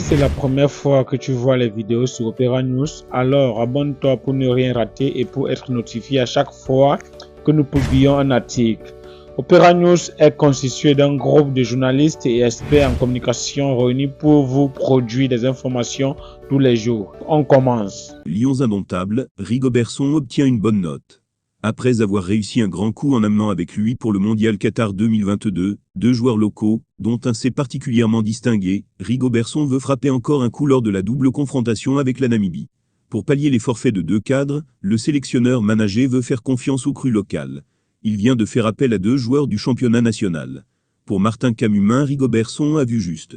Si c'est la première fois que tu vois les vidéos sur Opera News, alors abonne-toi pour ne rien rater et pour être notifié à chaque fois que nous publions un article. Opera News est constitué d'un groupe de journalistes et experts en communication réunis pour vous produire des informations tous les jours. On commence. Lions indomptables, Rigobertson obtient une bonne note. Après avoir réussi un grand coup en amenant avec lui pour le Mondial Qatar 2022, deux joueurs locaux, dont un s'est particulièrement distingué, Rigobertson veut frapper encore un coup lors de la double confrontation avec la Namibie. Pour pallier les forfaits de deux cadres, le sélectionneur managé veut faire confiance aux crues locales. Il vient de faire appel à deux joueurs du championnat national. Pour Martin Camumin, Rigobertson a vu juste.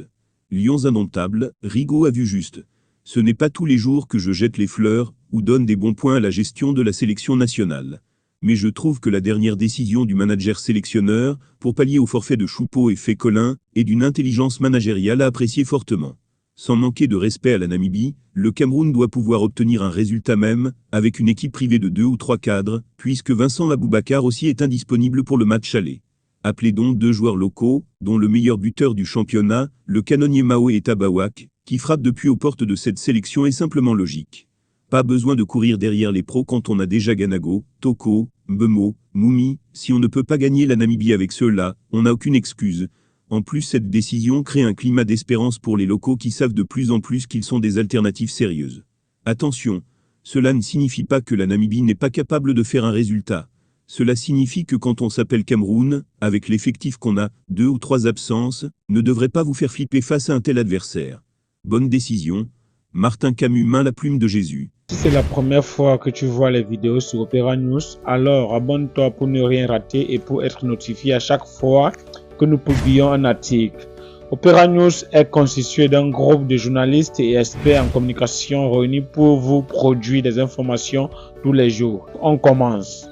Lions indomptables, Rigo a vu juste. Ce n'est pas tous les jours que je jette les fleurs, ou donne des bons points à la gestion de la sélection nationale. Mais je trouve que la dernière décision du manager sélectionneur, pour pallier au forfait de Choupeau et Fécolin, est d'une intelligence managériale à apprécier fortement. Sans manquer de respect à la Namibie, le Cameroun doit pouvoir obtenir un résultat même, avec une équipe privée de 2 ou 3 cadres, puisque Vincent Aboubakar aussi est indisponible pour le match aller. Appelez donc deux joueurs locaux, dont le meilleur buteur du championnat, le canonnier Maoué et Tabawak, qui frappe depuis aux portes de cette sélection est simplement logique. Pas besoin de courir derrière les pros quand on a déjà Ganago, Toko, Mbemo, Moumi. Si on ne peut pas gagner la Namibie avec ceux-là, on n'a aucune excuse. En plus, cette décision crée un climat d'espérance pour les locaux qui savent de plus en plus qu'ils sont des alternatives sérieuses. Attention, cela ne signifie pas que la Namibie n'est pas capable de faire un résultat. Cela signifie que quand on s'appelle Cameroun, avec l'effectif qu'on a, 2 ou 3 absences, ne devrait pas vous faire flipper face à un tel adversaire. Bonne décision. Martin Camumin, la plume de Jésus. Si c'est la première fois que tu vois les vidéos sur Opera News, alors abonne-toi pour ne rien rater et pour être notifié à chaque fois que nous publions un article. Opera News est constitué d'un groupe de journalistes et experts en communication réunis pour vous produire des informations tous les jours. On commence.